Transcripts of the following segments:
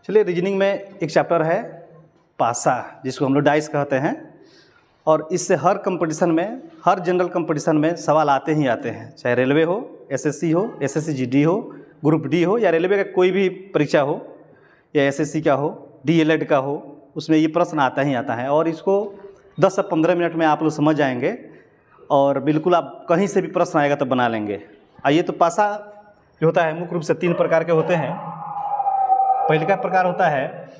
चलिए, रीजनिंग में एक चैप्टर है पासा, जिसको हम लोग डाइस कहते हैं, और इससे हर कंपटीशन में, हर जनरल कंपटीशन में सवाल आते ही आते हैं, चाहे रेलवे हो, एसएससी हो, एसएससी जीडी हो, ग्रुप डी हो, या रेलवे का कोई भी परीक्षा हो, या एसएससी का हो, डीएलएड का हो, उसमें ये प्रश्न आता ही आता है। और इसको 10 से 15 मिनट में आप लोग समझ जाएंगे और बिल्कुल आप कहीं से भी प्रश्न आएगा तो बना लेंगे। आइए, तो पासा जो होता है मुख्य रूप से 3 प्रकार के होते हैं। पहले का प्रकार होता है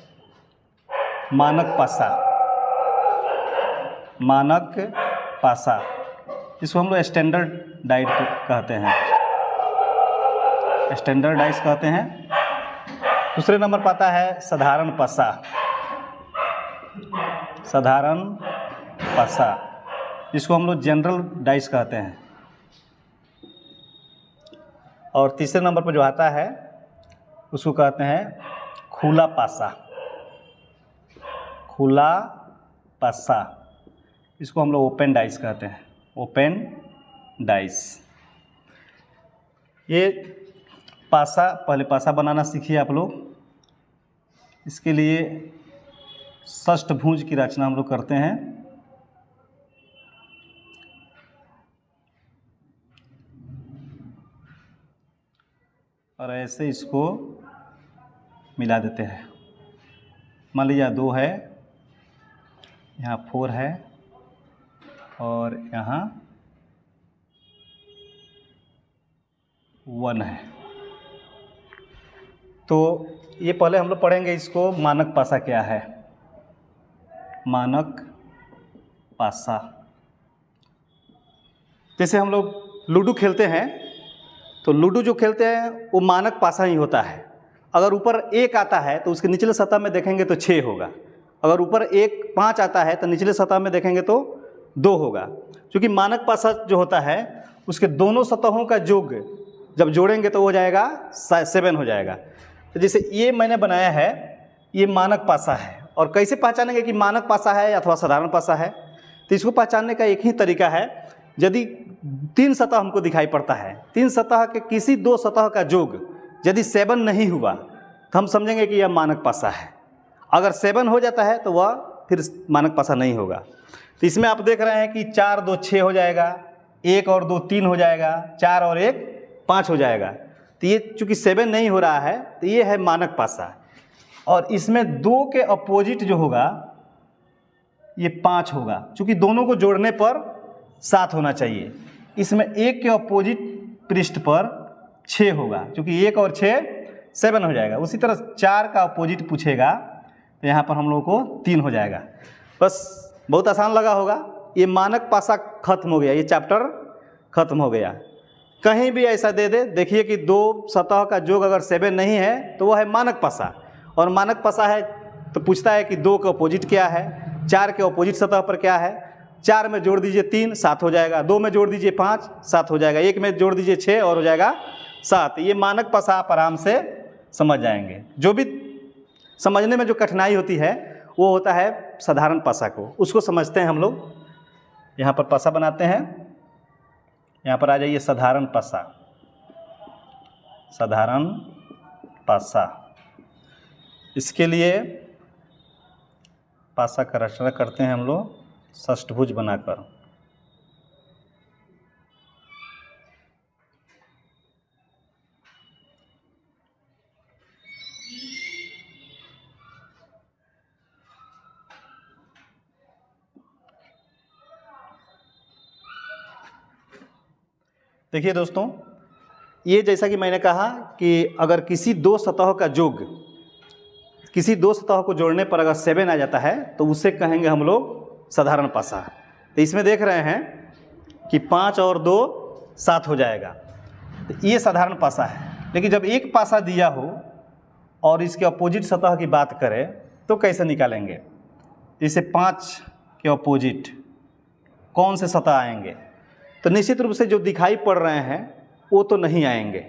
मानक पासा। मानक पासा, इसको हम लोग स्टैंडर्ड डाइट कहते हैं, स्टैंडर्ड डाइस कहते हैं। दूसरे नंबर पर आता है साधारण पासा। साधारण पासा, जिसको हम लोग जनरल डाइस कहते हैं। और तीसरे नंबर पर जो आता है उसको कहते हैं खुला पासा। खुला पासा, इसको हम लोग ओपन डाइस कहते हैं, ओपन डाइस। ये पासा, पहले पासा बनाना सीखिए आप लोग। इसके लिए षष्ठभुज की रचना हम लोग करते हैं। और ऐसे इसको मिला देते हैं। मान लीजिए 2 है, यहाँ 4 है और यहाँ 1 है। तो ये पहले हम लोग पढ़ेंगे इसको, मानक पासा क्या है। मानक पासा, जैसे हम लोग लूडो खेलते हैं, तो लूडो जो खेलते हैं वो मानक पासा ही होता है। अगर ऊपर 1 आता है तो उसके निचले सतह में देखेंगे तो 6 होगा। अगर ऊपर 5 आता है तो निचले सतह में देखेंगे तो 2 होगा। क्योंकि मानक पासा जो होता है उसके दोनों सतहों का योग जब जोड़ेंगे तो हो जाएगा 7 हो जाएगा। तो जैसे ये मैंने बनाया है, ये मानक पासा है। और कैसे पहचानेंगे कि मानक पासा है अथवा साधारण पासा है? तो इसको पहचानने का एक ही तरीका है। यदि 3 सतह हमको दिखाई पड़ता है, 3 सतह के किसी 2 सतह का योग यदि 7 नहीं हुआ तो हम समझेंगे कि यह मानक पासा है। अगर 7 हो जाता है तो वह फिर मानक पासा नहीं होगा। तो इसमें आप देख रहे हैं कि 4 2 6 हो जाएगा, 1 और 2 3 हो जाएगा, 4 और 1 5 हो जाएगा। तो ये चूँकि 7 नहीं हो रहा है तो ये है मानक पासा। और इसमें 2 के अपोजिट जो होगा ये 5 होगा, चूँकि दोनों को जोड़ने पर 7 होना चाहिए। इसमें 1 के अपोजिट पृष्ठ पर 6 होगा, क्योंकि 1 और 6 7 हो जाएगा। उसी तरह 4 का अपोजिट पूछेगा तो यहाँ पर हम लोगों को 3 हो जाएगा। बस बहुत आसान लगा होगा। ये मानक पासा खत्म हो गया, ये चैप्टर खत्म हो गया। कहीं भी ऐसा दे दे, देखिए कि 2 सतह का योग अगर 7 नहीं है तो वह है मानक पासा। और मानक पासा है तो पूछता है कि 2 के अपोजिट क्या है, 4 के अपोजिट सतह पर क्या है। 4 में जोड़ दीजिए 3, 7 हो जाएगा। 2 में जोड़ दीजिए 5, 7 हो जाएगा। 1 में जोड़ दीजिए 6 और हो जाएगा 7। ये मानक पासा आप आराम से समझ जाएंगे। जो भी समझने में जो कठिनाई होती है वो होता है साधारण पासा को, उसको समझते हैं हम लोग। यहाँ पर पासा बनाते हैं, यहाँ पर आ जाइए साधारण पासा। साधारण पासा, इसके लिए पासा का रचना करते हैं हम लोग षष्ठभुज बनाकर। देखिए दोस्तों, ये जैसा कि मैंने कहा कि अगर किसी 2 सतह का योग, किसी 2 सतह को जोड़ने पर अगर 7 आ जाता है तो उसे कहेंगे हम लोग साधारण पासा। तो इसमें देख रहे हैं कि 5 और 2 7 हो जाएगा, तो ये साधारण पासा है। लेकिन जब एक पासा दिया हो और इसके अपोजिट सतह की बात करें तो कैसे निकालेंगे? जैसे 5 के अपोजिट कौन से सतह आएंगे? तो निश्चित रूप से जो दिखाई पड़ रहे हैं वो तो नहीं आएंगे।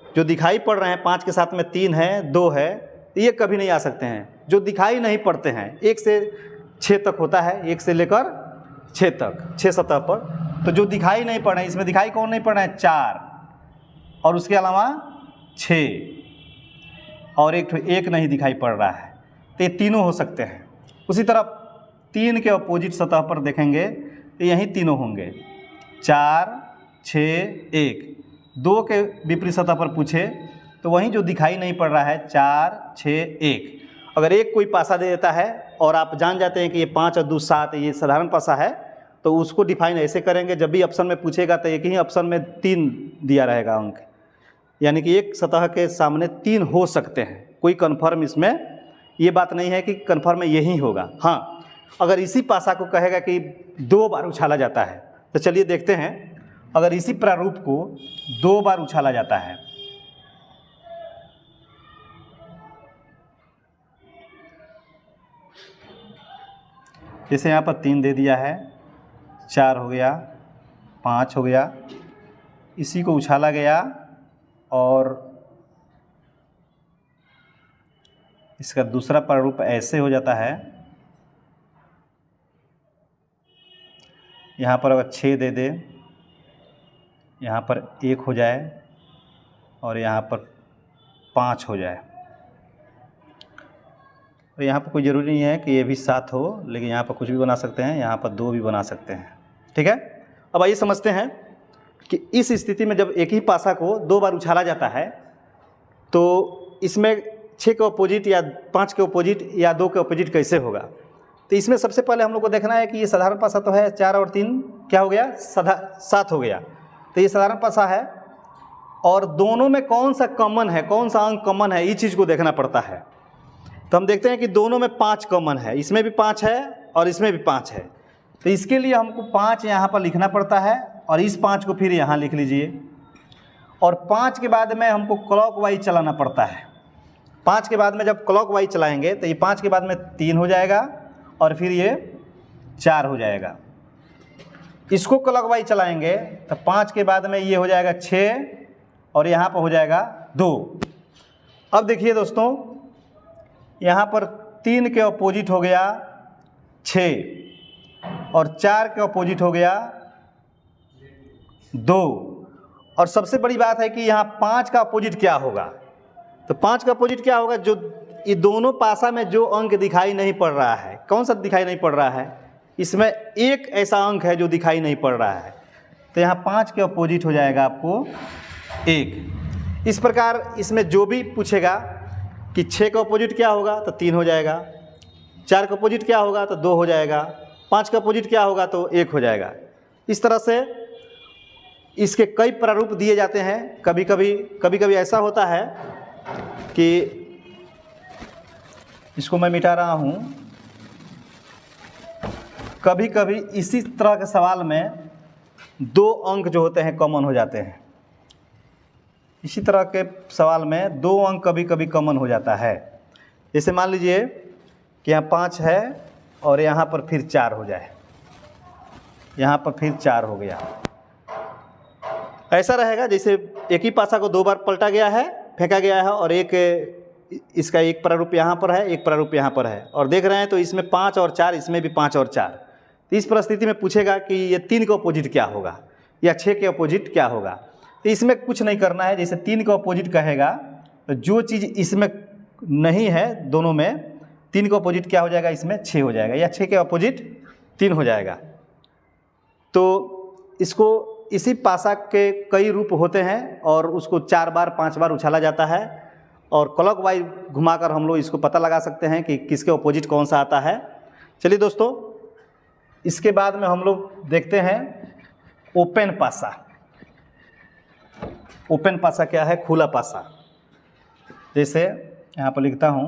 जो दिखाई पड़ रहे हैं, 5 के साथ में 3 है, 2 है, ये कभी नहीं आ सकते हैं। जो दिखाई नहीं पड़ते हैं 1 से 6 तक होता है, 1 से लेकर 6 तक, 6 सतह पर। तो जो दिखाई नहीं पड़ रहे हैं, इसमें दिखाई कौन नहीं पड़ रहे हैं? 4 और उसके अलावा 6। और एक नहीं दिखाई पड़ रहा है, तो ये तीनों हो सकते हैं। उसी तरह 3 के अपोजिट सतह पर देखेंगे तो यही तीनों होंगे, 4, 6, 1। 2 के विपरीत सतह पर पूछे तो वहीं जो दिखाई नहीं पड़ रहा है 4, 6, 1। अगर एक कोई पासा दे देता है और आप जान जाते हैं कि ये 5 और 2 7 ये साधारण पासा है, तो उसको डिफाइन ऐसे करेंगे, जब भी ऑप्शन में पूछेगा तो एक ही ऑप्शन में 3 दिया रहेगा अंक, यानी कि एक सतह के सामने 3 हो सकते हैं। कोई कन्फर्म इसमें ये बात नहीं है कि कन्फर्म यही होगा। हाँ, अगर इसी पासा को कहेगा कि 2 बार उछाला जाता है, तो चलिए देखते हैं। अगर इसी प्रारूप को 2 बार उछाला जाता है, जैसे यहाँ पर 3 दे दिया है, 4 हो गया, 5 हो गया, इसी को उछाला गया और इसका दूसरा प्रारूप ऐसे हो जाता है। यहाँ पर अगर 6 दे दे, यहाँ पर 1 हो जाए और यहाँ पर 5 हो जाए। और यहाँ पर कोई ज़रूरी नहीं है कि ये भी 7 हो, लेकिन यहाँ पर कुछ भी बना सकते हैं, यहाँ पर 2 भी बना सकते हैं। ठीक है, अब आइए समझते हैं कि इस स्थिति में जब एक ही पासा को 2 बार उछाला जाता है तो इसमें 6 के अपोजिट या 5 के अपोजिट या 2 के अपोजिट कैसे होगा। तो इसमें सबसे पहले हम लोग को देखना है कि ये साधारण पासा तो है, 4 और 3 क्या हो गया, 7 हो गया। तो ये साधारण पासा है और दोनों में कौन सा कॉमन है, कौन सा अंक कॉमन है, ये चीज़ को देखना पड़ता है। तो हम देखते हैं कि दोनों में 5 कॉमन है, इसमें भी 5 है और इसमें भी 5 है। तो इसके लिए हमको 5 यहाँ पर लिखना पड़ता है और इस 5 को फिर यहाँ लिख लीजिए। और 5 के बाद में हमको क्लॉकवाइज चलाना पड़ता है। 5 के बाद में जब क्लॉकवाइज चलाएंगे तो ये 5 के बाद में 3 हो जाएगा और फिर ये 4 हो जाएगा। इसको क्लॉकवाइज चलाएंगे तो 5 के बाद में ये हो जाएगा 6 और यहाँ पर हो जाएगा 2। अब देखिए दोस्तों, यहाँ पर 3 के अपोजिट हो गया 6 और 4 के अपोजिट हो गया 2। और सबसे बड़ी बात है कि यहाँ 5 का अपोजिट क्या होगा। तो 5 का अपोजिट क्या होगा, जो ये दोनों पासा में जो अंक दिखाई नहीं पड़ रहा है, कौन सा दिखाई नहीं पड़ रहा है, इसमें एक ऐसा अंक है जो दिखाई नहीं पड़ रहा है। तो यहाँ 5 के अपोजिट हो जाएगा आपको 1। इस प्रकार इसमें जो भी पूछेगा कि 6 का अपोजिट क्या होगा तो 3 हो जाएगा, 4 का अपोजिट क्या होगा तो 2 हो जाएगा, 5 का अपोजिट क्या होगा तो 1 हो जाएगा। इस तरह से इसके कई प्रारूप दिए जाते हैं। कभी कभी ऐसा होता है कि इसको मैं मिटा रहा हूँ, कभी कभी इसी तरह के सवाल में 2 अंक जो होते हैं कॉमन हो जाते हैं। इसी तरह के सवाल में 2 अंक कभी कभी कॉमन हो जाता है। जैसे मान लीजिए कि यहाँ 5 है और यहाँ पर फिर 4 हो जाए, यहाँ पर फिर 4 हो गया। ऐसा रहेगा जैसे एक ही पासा को 2 बार पलटा गया है, फेंका गया है और इसका एक प्रारूप यहाँ पर है, एक प्रारूप यहाँ पर है। और देख रहे हैं तो इसमें 5 और 4, इसमें भी 5 और 4। तो इस परिस्थिति में पूछेगा कि ये 3 के अपोजिट क्या होगा या 6 के अपोजिट क्या होगा। तो इसमें कुछ नहीं करना है। जैसे 3 का अपोजिट कहेगा तो जो चीज़ इसमें नहीं है, दोनों में 3 का अपोजिट क्या हो जाएगा, इसमें 6 हो जाएगा, या 6 के अपोजिट 3 हो जाएगा। तो इसको इसी पासा के कई रूप होते हैं और उसको 4 बार 5 बार उछाला जाता है और क्लॉकवाइज घुमाकर हम लोग इसको पता लगा सकते हैं कि किसके अपोजिट कौन सा आता है। चलिए दोस्तों, इसके बाद में हम लोग देखते हैं ओपन पासा। ओपन पासा क्या है, खुला पासा। जैसे यहाँ पर लिखता हूँ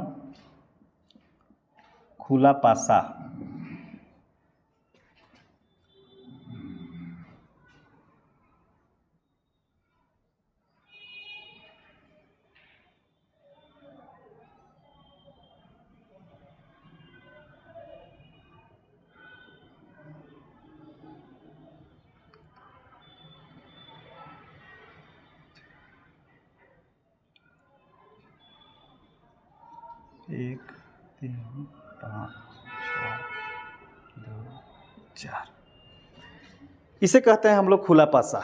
खुला पासा। एक 3 5 6 2 4, इसे कहते हैं हम लोग खुला पासा।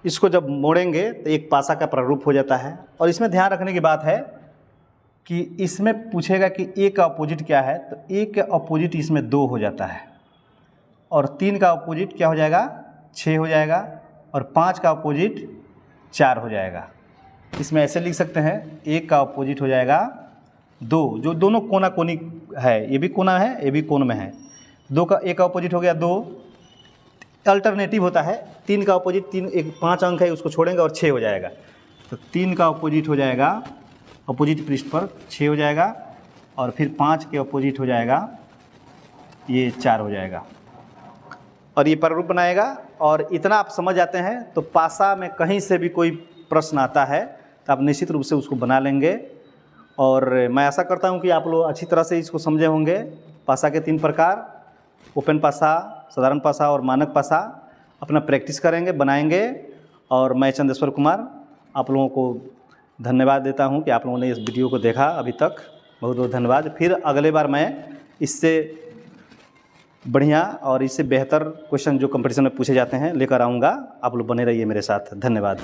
इसको जब मोड़ेंगे तो एक पासा का प्रारूप हो जाता है। और इसमें ध्यान रखने की बात है कि इसमें पूछेगा कि ए का अपोजिट क्या है, तो ए का अपोजिट इसमें 2 हो जाता है, और 3 का अपोजिट क्या हो जाएगा, 6 हो जाएगा, और 5 का अपोजिट 4 हो जाएगा। इसमें ऐसे लिख सकते हैं, ए का अपोजिट हो जाएगा 2, जो दोनों कोना कोनी है, ये भी कोना है, ये भी कोन में है। 2 का ए का अपोजिट हो गया 2, अल्टरनेटिव होता है। 3 का अपोजिट 3, एक 5 अंक है उसको छोड़ेंगे और 6 हो जाएगा, तो 3 का अपोजिट हो जाएगा, अपोजिट पृष्ठ पर 6 हो जाएगा, और फिर 5 के अपोजिट हो जाएगा ये 4 हो जाएगा, और ये प्रारूप बनाएगा। और इतना आप समझ जाते हैं तो पासा में कहीं से भी कोई प्रश्न आता है तो आप निश्चित रूप से उसको बना लेंगे। और मैं आशा करता हूं कि आप लोग अच्छी तरह से इसको समझे होंगे। पासा के 3 प्रकार, ओपन पासा, साधारण पासा और मानक पासा, अपना प्रैक्टिस करेंगे, बनाएंगे। और मैं चंदेश्वर कुमार आप लोगों को धन्यवाद देता हूं कि आप लोगों ने इस वीडियो को देखा अभी तक। बहुत बहुत धन्यवाद। फिर अगले बार मैं इससे बढ़िया और इससे बेहतर क्वेश्चन जो कंपटीशन में पूछे जाते हैं लेकर आऊँगा। आप लोग बने रहिए मेरे साथ। धन्यवाद।